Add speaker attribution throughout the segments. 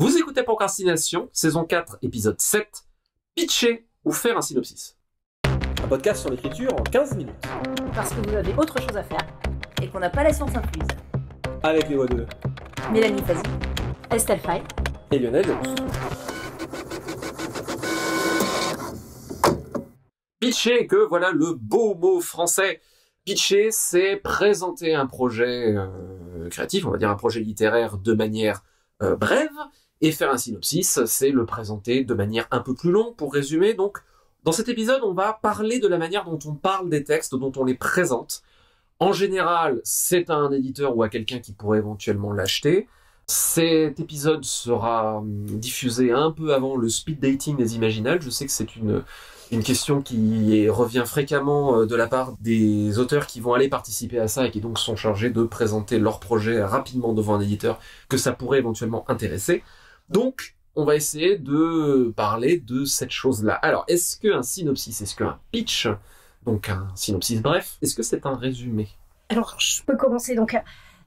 Speaker 1: Vous écoutez Procrastination, saison 4, épisode 7, pitcher ou faire un synopsis. Un podcast sur l'écriture en 15 minutes.
Speaker 2: Parce que vous avez autre chose à faire et qu'on n'a pas la science incluse.
Speaker 1: Avec les voix de
Speaker 2: Mélanie Fazi, Estelle Fay
Speaker 1: et Lionel Delous. Pitcher, que voilà le beau mot français. Pitcher, c'est présenter un projet créatif, on va dire un projet littéraire de manière brève, et faire un synopsis, c'est le présenter de manière un peu plus longue pour résumer. Donc, dans cet épisode, on va parler de la manière dont on parle des textes, dont on les présente. En général, c'est à un éditeur ou à quelqu'un qui pourrait éventuellement l'acheter. Cet épisode sera diffusé un peu avant le speed dating des Imaginales. Je sais que c'est une question qui revient fréquemment de la part des auteurs qui vont aller participer à ça et qui donc sont chargés de présenter leur projet rapidement devant un éditeur que ça pourrait éventuellement intéresser. Donc, on va essayer de parler de cette chose-là. Alors, est-ce qu'un synopsis, est-ce qu'un pitch, donc un synopsis bref, est-ce que c'est un résumé ?
Speaker 2: Alors, je peux commencer. Donc,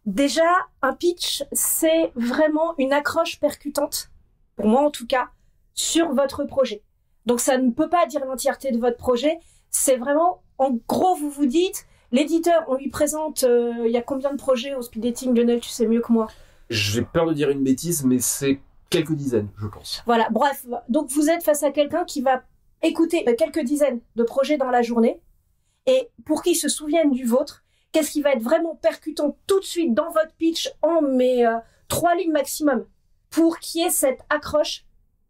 Speaker 2: déjà, un pitch, c'est vraiment une accroche percutante, pour moi en tout cas, sur votre projet. Donc, ça ne peut pas dire l'entièreté de votre projet. C'est vraiment, en gros, vous vous dites, l'éditeur, on lui présente, il y a combien de projets au speed dating, Lionel, tu sais mieux que moi.
Speaker 1: J'ai peur de dire une bêtise, mais c'est quelques dizaines, je pense.
Speaker 2: Voilà, bref. Donc, vous êtes face à quelqu'un qui va écouter quelques dizaines de projets dans la journée et pour qu'il se souvienne du vôtre, qu'est-ce qui va être vraiment percutant tout de suite dans votre pitch en 3 lignes maximum pour qu'il y ait cette accroche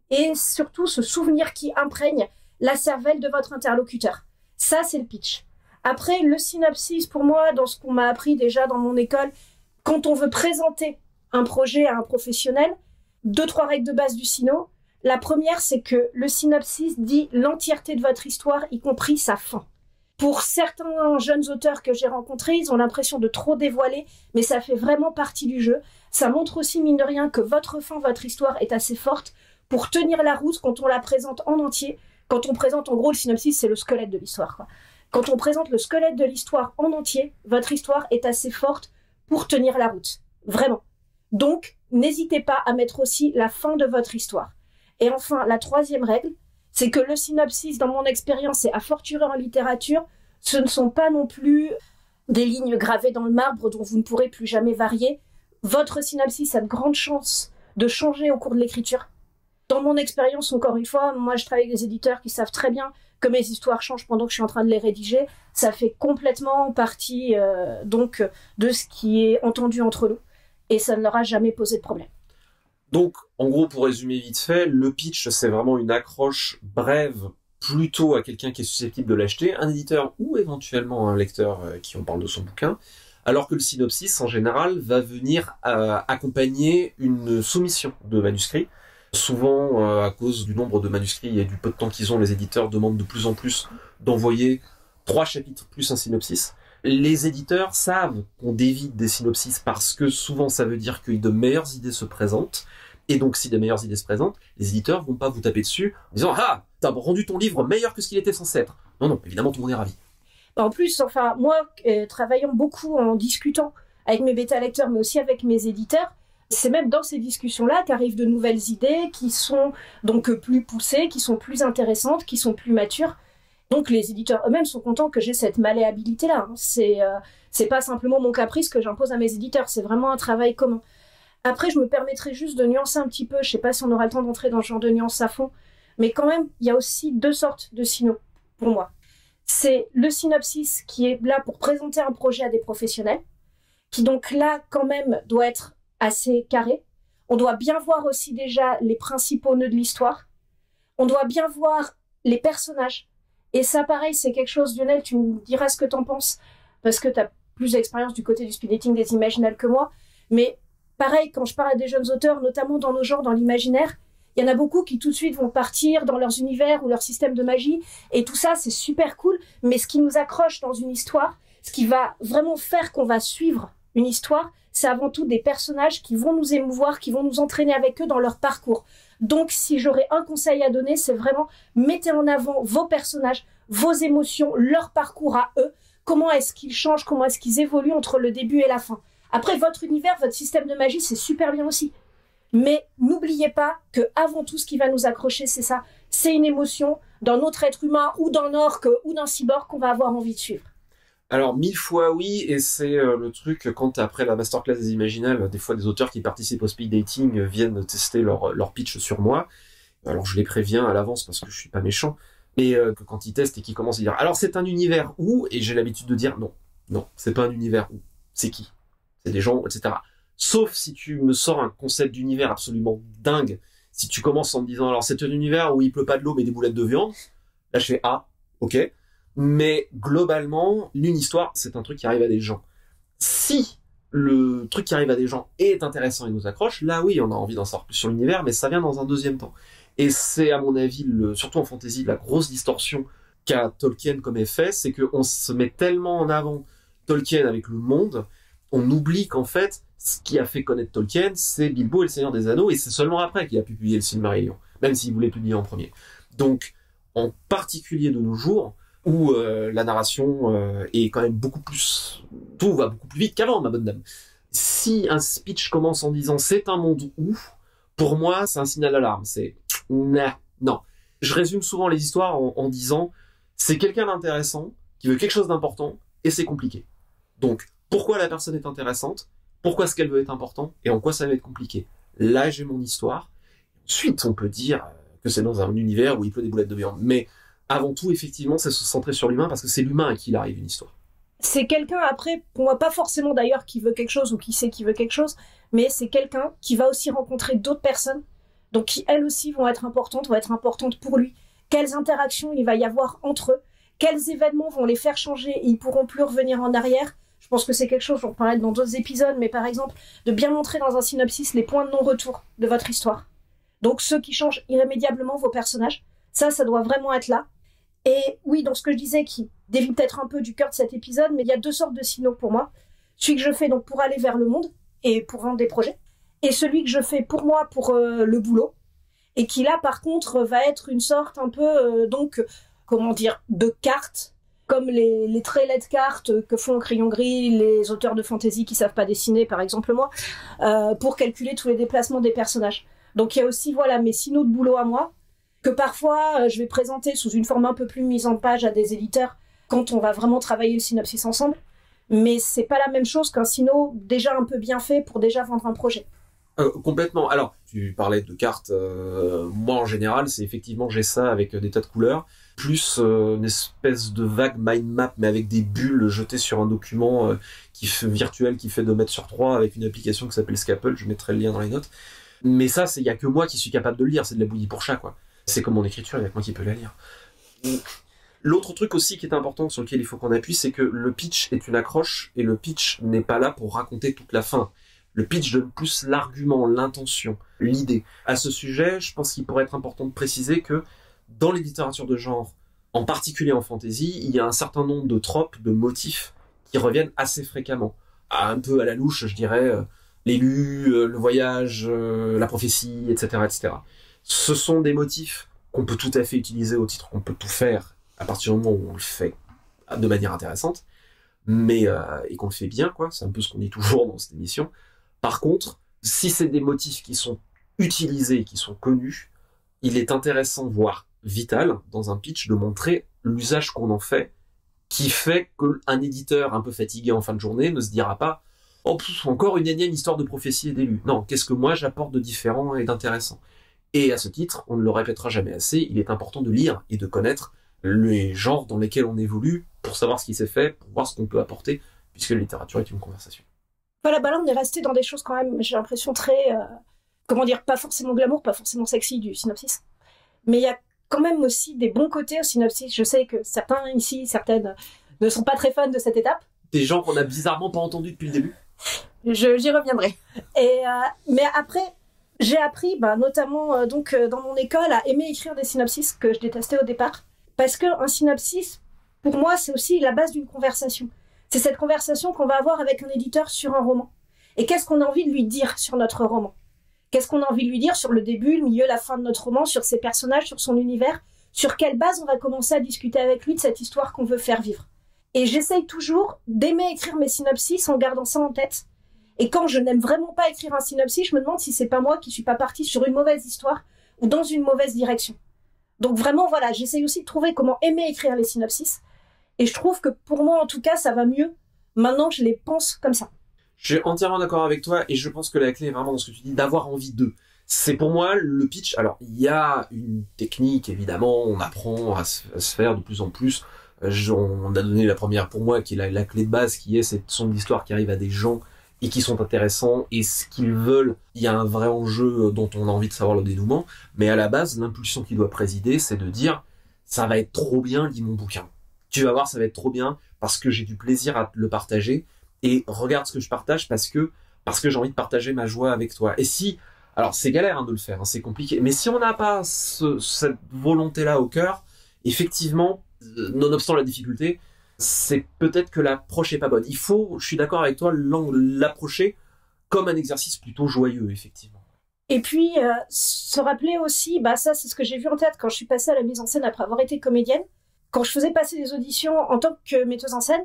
Speaker 2: et surtout ce souvenir qui imprègne la cervelle de votre interlocuteur. Ça, c'est le pitch. Après, le synopsis, pour moi, dans ce qu'on m'a appris déjà dans mon école, quand on veut présenter un projet à un professionnel, 2-3 règles de base du syno. La première, c'est que le synopsis dit l'entièreté de votre histoire, y compris sa fin. Pour certains jeunes auteurs que j'ai rencontrés, ils ont l'impression de trop dévoiler, mais ça fait vraiment partie du jeu. Ça montre aussi, mine de rien, que votre fin, votre histoire est assez forte pour tenir la route quand on la présente en entier. Quand on présente, en gros, le synopsis, c'est le squelette de l'histoire, quoi. Quand on présente le squelette de l'histoire en entier, votre histoire est assez forte pour tenir la route. Vraiment. Donc, n'hésitez pas à mettre aussi la fin de votre histoire. Et enfin, la troisième règle, c'est que le synopsis, dans mon expérience et à fortiori en littérature, ce ne sont pas non plus des lignes gravées dans le marbre dont vous ne pourrez plus jamais varier. Votre synopsis a de grandes chances de changer au cours de l'écriture. Dans mon expérience, encore une fois, moi je travaille avec des éditeurs qui savent très bien que mes histoires changent pendant que je suis en train de les rédiger. Ça fait complètement partie donc de ce qui est entendu entre nous et ça ne leur a jamais posé de problème.
Speaker 1: Donc, en gros, pour résumer vite fait, le pitch, c'est vraiment une accroche brève plutôt à quelqu'un qui est susceptible de l'acheter, un éditeur ou éventuellement un lecteur qui en parle de son bouquin, alors que le synopsis, en général, va venir accompagner une soumission de manuscrit. Souvent, à cause du nombre de manuscrits et du peu de temps qu'ils ont, les éditeurs demandent de plus en plus d'envoyer 3 chapitres plus un synopsis. Les éditeurs savent qu'on dévie des synopsis parce que souvent ça veut dire que de meilleures idées se présentent. Et donc si de meilleures idées se présentent, les éditeurs vont pas vous taper dessus en disant « Ah, t'as rendu ton livre meilleur que ce qu'il était censé être ». Non, non, évidemment tout le monde est ravi.
Speaker 2: En plus, enfin, moi, travaillant beaucoup en discutant avec mes bêta-lecteurs, mais aussi avec mes éditeurs, c'est même dans ces discussions-là qu'arrivent de nouvelles idées qui sont donc plus poussées, qui sont plus intéressantes, qui sont plus matures. Donc les éditeurs eux-mêmes sont contents que j'ai cette malléabilité-là. C'est pas simplement mon caprice que j'impose à mes éditeurs, c'est vraiment un travail commun. Après, je me permettrai juste de nuancer un petit peu, je sais pas si on aura le temps d'entrer dans ce genre de nuances à fond, mais quand même, il y a aussi 2 sortes de synos, pour moi. C'est le synopsis qui est là pour présenter un projet à des professionnels, qui donc là, quand même, doit être assez carré. On doit bien voir aussi déjà les principaux nœuds de l'histoire. On doit bien voir les personnages. Et ça, pareil, c'est quelque chose, Lionel, tu me diras ce que t'en penses, parce que t'as plus d'expérience du côté du speed dating des Imaginales que moi. Mais pareil, quand je parle à des jeunes auteurs, notamment dans nos genres, dans l'imaginaire, il y en a beaucoup qui tout de suite vont partir dans leurs univers ou leur système de magie. Et tout ça, c'est super cool. Mais ce qui nous accroche dans une histoire, ce qui va vraiment faire qu'on va suivre une histoire, c'est avant tout des personnages qui vont nous émouvoir, qui vont nous entraîner avec eux dans leur parcours. Donc, si j'aurais un conseil à donner, c'est vraiment mettez en avant vos personnages, vos émotions, leur parcours à eux. Comment est-ce qu'ils changent, comment est-ce qu'ils évoluent entre le début et la fin. Après, votre univers, votre système de magie, c'est super bien aussi. Mais n'oubliez pas que avant tout, ce qui va nous accrocher, c'est ça. C'est une émotion d'un autre être humain ou d'un orque ou d'un cyborg qu'on va avoir envie de suivre.
Speaker 1: Alors, 1000 fois oui, et c'est le truc, quand après la masterclass des Imaginales, des fois des auteurs qui participent au speed dating viennent tester leur pitch sur moi. Alors, je les préviens à l'avance parce que je suis pas méchant, mais que quand ils testent et qu'ils commencent à dire « Alors, c'est un univers où ?» Et j'ai l'habitude de dire « Non, c'est pas un univers où. C'est qui ? C'est des gens, etc. » Sauf si tu me sors un concept d'univers absolument dingue. Si tu commences en me disant « Alors, c'est un univers où il pleut pas de l'eau, mais des boulettes de viande. » Là, je fais « Ah, ok. » Mais globalement, une histoire, c'est un truc qui arrive à des gens. Si le truc qui arrive à des gens est intéressant et nous accroche, là oui, on a envie d'en savoir plus sur l'univers, mais ça vient dans un deuxième temps. Et c'est à mon avis, surtout en fantasy, la grosse distorsion qu'a Tolkien comme effet, c'est qu'on se met tellement en avant Tolkien avec le monde, on oublie qu'en fait, ce qui a fait connaître Tolkien, c'est Bilbo et le Seigneur des Anneaux, et c'est seulement après qu'il a pu publier le Silmarillion, même s'il voulait publier en premier. Donc, en particulier de nos jours, où la narration est quand même beaucoup plus... Tout va beaucoup plus vite qu'avant, ma bonne dame. Si un speech commence en disant « c'est un monde où », pour moi, c'est un signal d'alarme. C'est « non ». Je résume souvent les histoires en disant « c'est quelqu'un d'intéressant, qui veut quelque chose d'important, et c'est compliqué ». Donc, pourquoi la personne est intéressante ? Pourquoi ce qu'elle veut être important ? Et en quoi ça va être compliqué ? Là, j'ai mon histoire. Ensuite, on peut dire que c'est dans un univers où il pleut des boulettes de viande. Mais avant tout, effectivement, c'est se centrer sur l'humain, parce que c'est l'humain à qui il arrive une histoire.
Speaker 2: C'est quelqu'un, après, pour moi, pas forcément d'ailleurs qui veut quelque chose ou qui sait qu'il veut quelque chose, mais c'est quelqu'un qui va aussi rencontrer d'autres personnes, donc qui, elles aussi, vont être importantes pour lui. Quelles interactions il va y avoir entre eux, quels événements vont les faire changer et ils pourront plus revenir en arrière. Je pense que c'est quelque chose, j'en parlerai dans d'autres épisodes, mais par exemple, de bien montrer dans un synopsis les points de non-retour de votre histoire. Donc ceux qui changent irrémédiablement vos personnages, ça doit vraiment être là. Et oui, donc ce que je disais, qui dévie peut-être un peu du cœur de cet épisode, mais il y a deux sortes de sinos pour moi. Celui que je fais donc pour aller vers le monde et pour vendre des projets, et celui que je fais pour moi, pour le boulot, et qui là, par contre, va être une sorte un peu, de carte, comme les trailets de cartes que font au crayon gris les auteurs de fantasy qui savent pas dessiner, par exemple moi, pour calculer tous les déplacements des personnages. Donc il y a aussi, mes sinos de boulot à moi, que parfois je vais présenter sous une forme un peu plus mise en page à des éditeurs quand on va vraiment travailler le synopsis ensemble. Mais c'est pas la même chose qu'un sino déjà un peu bien fait pour déjà vendre un projet.
Speaker 1: Complètement. Alors, tu parlais de cartes. Moi, en général, c'est effectivement, j'ai ça avec des tas de couleurs, plus une espèce de vague mind map, mais avec des bulles jetées sur un document virtuel qui fait 2 mètres sur 3 avec une application qui s'appelle Scapple. Je mettrai le lien dans les notes. Mais ça, il y a que moi qui suis capable de le lire. C'est de la bouillie pour chat, quoi. C'est comme mon écriture, il y a que moi qui peux la lire. L'autre truc aussi qui est important, sur lequel il faut qu'on appuie, c'est que le pitch est une accroche, et le pitch n'est pas là pour raconter toute la fin. Le pitch donne plus l'argument, l'intention, l'idée. À ce sujet, je pense qu'il pourrait être important de préciser que dans les littératures de genre, en particulier en fantasy, il y a un certain nombre de tropes, de motifs qui reviennent assez fréquemment. Un peu à la louche, je dirais, l'élu, le voyage, la prophétie, etc., etc. Ce sont des motifs qu'on peut tout à fait utiliser au titre qu'on peut tout faire à partir du moment où on le fait de manière intéressante, mais et qu'on le fait bien, quoi. C'est un peu ce qu'on dit toujours dans cette émission. Par contre, si c'est des motifs qui sont utilisés, qui sont connus, il est intéressant, voire vital, dans un pitch, de montrer l'usage qu'on en fait, qui fait qu'un éditeur un peu fatigué en fin de journée ne se dira pas « Oh, encore une énième histoire de prophétie et d'élus ». Non, qu'est-ce que moi j'apporte de différent et d'intéressant ? Et à ce titre, on ne le répétera jamais assez, il est important de lire et de connaître les genres dans lesquels on évolue pour savoir ce qui s'est fait, pour voir ce qu'on peut apporter, puisque la littérature est une conversation.
Speaker 2: Voilà, là on est resté dans des choses quand même, j'ai l'impression très, pas forcément glamour, pas forcément sexy du synopsis. Mais il y a quand même aussi des bons côtés au synopsis. Je sais que certains ici, certaines, ne sont pas très fans de cette étape.
Speaker 1: Des gens qu'on a bizarrement pas entendus depuis le début.
Speaker 2: J'y reviendrai. Mais après, j'ai appris, notamment dans mon école, à aimer écrire des synopsis que je détestais au départ. Parce qu'un synopsis, pour moi, c'est aussi la base d'une conversation. C'est cette conversation qu'on va avoir avec un éditeur sur un roman. Et qu'est-ce qu'on a envie de lui dire sur notre roman ? Qu'est-ce qu'on a envie de lui dire sur le début, le milieu, la fin de notre roman, sur ses personnages, sur son univers ? Sur quelle base on va commencer à discuter avec lui de cette histoire qu'on veut faire vivre ? Et j'essaye toujours d'aimer écrire mes synopsis en gardant ça en tête. Et quand je n'aime vraiment pas écrire un synopsis, je me demande si c'est pas moi qui suis pas partie sur une mauvaise histoire ou dans une mauvaise direction. Donc vraiment, voilà, j'essaye aussi de trouver comment aimer écrire les synopsis. Et je trouve que pour moi, en tout cas, ça va mieux maintenant que je les pense comme ça.
Speaker 1: Je suis entièrement d'accord avec toi et je pense que la clé est vraiment dans ce que tu dis, d'avoir envie d'eux. C'est pour moi le pitch. Alors, il y a une technique, évidemment, on apprend à se faire de plus en plus. On a donné la première pour moi, qui est la clé de base, qui est cette son d'histoire qui arrive à des gens et qui sont intéressants et ce qu'ils veulent. Il y a un vrai enjeu dont on a envie de savoir le dénouement. Mais à la base, l'impulsion qui doit présider, c'est de dire ça va être trop bien, lis mon bouquin. Tu vas voir, ça va être trop bien parce que j'ai du plaisir à le partager et regarde ce que je partage parce que j'ai envie de partager ma joie avec toi. Et si, alors c'est galère de le faire, c'est compliqué, mais si on n'a pas cette volonté-là au cœur, effectivement, nonobstant la difficulté, c'est peut-être que l'approche est pas bonne. Il faut, je suis d'accord avec toi, l'approcher comme un exercice plutôt joyeux, effectivement.
Speaker 2: Et puis, se rappeler aussi, ça c'est ce que j'ai vu en théâtre quand je suis passée à la mise en scène après avoir été comédienne. Quand je faisais passer des auditions en tant que metteuse en scène,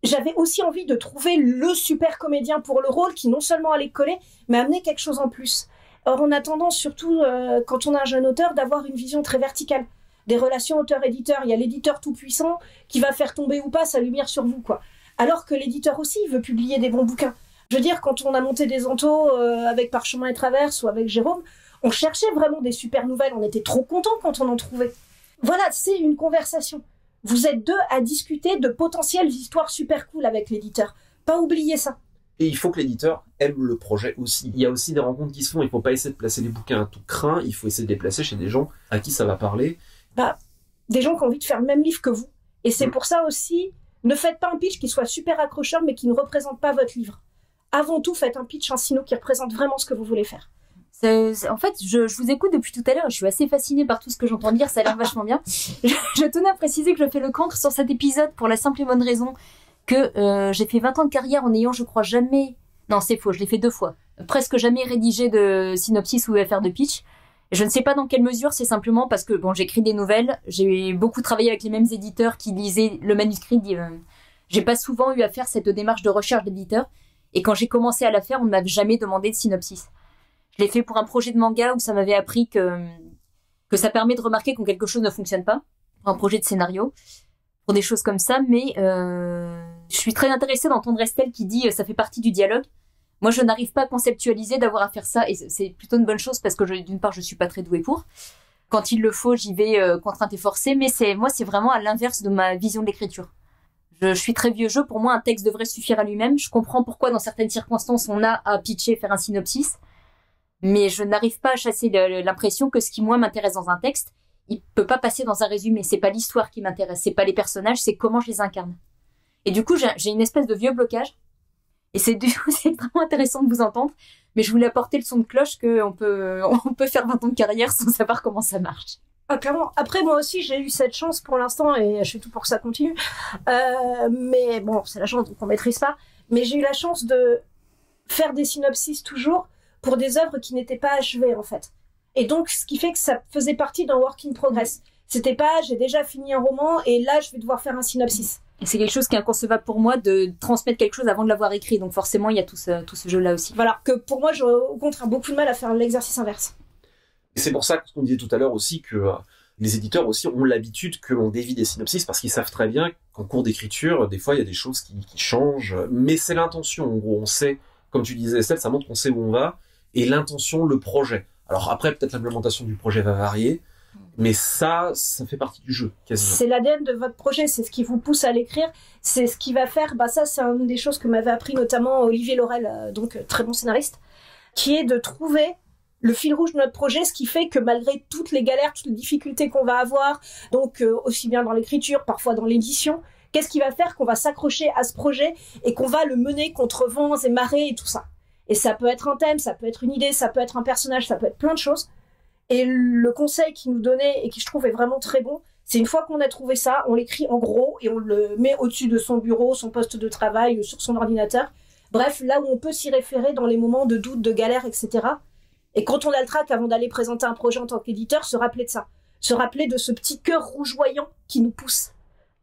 Speaker 2: j'avais aussi envie de trouver le super comédien pour le rôle qui non seulement allait coller, mais amener quelque chose en plus. Or, on a tendance, surtout quand on est un jeune auteur, d'avoir une vision très verticale. Des relations auteur-éditeur. Il y a l'éditeur tout-puissant qui va faire tomber ou pas sa lumière sur vous, quoi. Alors que l'éditeur aussi veut publier des bons bouquins. Je veux dire, quand on a monté des entos avec Parchemin et Traverse ou avec Jérôme, on cherchait vraiment des super nouvelles. On était trop contents quand on en trouvait. Voilà, c'est une conversation. Vous êtes deux à discuter de potentielles histoires super cool avec l'éditeur. Pas oublier ça.
Speaker 1: Et il faut que l'éditeur aime le projet aussi. Il y a aussi des rencontres qui se font. Il ne faut pas essayer de placer les bouquins à tout crin. Il faut essayer de les placer chez des gens à qui ça va parler.
Speaker 2: Des gens qui ont envie de faire le même livre que vous. Et c'est pour ça aussi, ne faites pas un pitch qui soit super accrocheur, mais qui ne représente pas votre livre. Avant tout, faites un pitch, un sino qui représente vraiment ce que vous voulez faire.
Speaker 3: En fait, je vous écoute depuis tout à l'heure. Je suis assez fascinée par tout ce que j'entends dire. Ça a l'air vachement bien. Je tenais à préciser que je fais le cancre sur cet épisode pour la simple et bonne raison que j'ai fait 20 ans de carrière en ayant, je crois, jamais... Non, c'est faux, je l'ai fait 2 fois. Presque jamais rédigé de synopsis ou faire de pitch. Je ne sais pas dans quelle mesure, c'est simplement parce que j'écris des nouvelles. J'ai beaucoup travaillé avec les mêmes éditeurs qui lisaient le manuscrit. J'ai pas souvent eu à faire cette démarche de recherche d'éditeur. Et quand j'ai commencé à la faire, on ne m'avait jamais demandé de synopsis. Je l'ai fait pour un projet de manga où ça m'avait appris que ça permet de remarquer quand quelque chose ne fonctionne pas. Pour un projet de scénario. Pour des choses comme ça. Mais je suis très intéressée d'entendre Estelle qui dit ça fait partie du dialogue. Moi, je n'arrive pas à conceptualiser d'avoir à faire ça. Et c'est plutôt une bonne chose parce que d'une part, je suis pas très douée pour. Quand il le faut, j'y vais contrainte et forcée. Mais c'est vraiment à l'inverse de ma vision de l'écriture. Je suis très vieux jeu. Pour moi, un texte devrait suffire à lui-même. Je comprends pourquoi, dans certaines circonstances, on a à pitcher, faire un synopsis. Mais je n'arrive pas à chasser l'impression que ce qui, moi, m'intéresse dans un texte, il peut pas passer dans un résumé. C'est pas l'histoire qui m'intéresse. C'est pas les personnages, c'est comment je les incarne. Et du coup, j'ai une espèce de vieux blocage. Et c'est vraiment intéressant de vous entendre. Mais je voulais apporter le son de cloche qu'on peut faire 20 ans de carrière sans savoir comment ça marche.
Speaker 2: Ah, clairement. Après, moi aussi, j'ai eu cette chance pour l'instant et je fais tout pour que ça continue. Mais bon, c'est la chance qu'on maîtrise pas. Mais j'ai eu la chance de faire des synopsis toujours pour des œuvres qui n'étaient pas achevées, en fait. Et donc, ce qui fait que ça faisait partie d'un work in progress. C'était pas, j'ai déjà fini un roman et là, je vais devoir faire un synopsis.
Speaker 3: Et c'est quelque chose qui est inconcevable pour moi de transmettre quelque chose avant de l'avoir écrit. Donc forcément, il y a tout ce jeu-là aussi.
Speaker 2: Voilà, que pour moi, j'aurais au contraire beaucoup de mal à faire l'exercice inverse.
Speaker 1: Et c'est pour ça que ce qu'on disait tout à l'heure aussi, que les éditeurs aussi ont l'habitude que l'on dévie des synopsis parce qu'ils savent très bien qu'en cours d'écriture, des fois, il y a des choses qui changent. Mais c'est l'intention, en gros. On sait, comme tu disais, Estelle, ça montre qu'on sait où on va. Et l'intention, le projet. Alors après, peut-être l'implémentation du projet va varier. Mais ça fait partie du jeu, quasiment.
Speaker 2: C'est l'ADN de votre projet, c'est ce qui vous pousse à l'écrire, c'est ce qui va faire, ça c'est une des choses que m'avait appris notamment Olivier Laurel, donc très bon scénariste, qui est de trouver le fil rouge de notre projet, ce qui fait que malgré toutes les galères, toutes les difficultés qu'on va avoir, donc aussi bien dans l'écriture, parfois dans l'édition, qu'est-ce qui va faire qu'on va s'accrocher à ce projet et qu'on va le mener contre vents et marées et tout ça. Et ça peut être un thème, ça peut être une idée, ça peut être un personnage, ça peut être plein de choses. Et le conseil qu'il nous donnait et qui je trouve est vraiment très bon, c'est une fois qu'on a trouvé ça, on l'écrit en gros et on le met au-dessus de son bureau, son poste de travail, sur son ordinateur. Bref, là où on peut s'y référer dans les moments de doute, de galère, etc. Et quand on a le trac avant d'aller présenter un projet en tant qu'éditeur, se rappeler de ça. Se rappeler de ce petit cœur rougeoyant qui nous pousse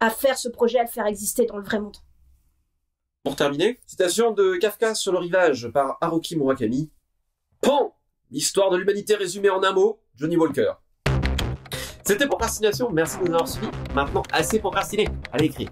Speaker 2: à faire ce projet, à le faire exister dans le vrai monde.
Speaker 1: Pour terminer, citation de Kafka sur le rivage par Haruki Murakami. Pan! L'histoire de l'humanité résumée en un mot, Johnny Walker. C'était Procrastination, merci de nous avoir suivis. Maintenant, assez procrastiné. Allez, écrire.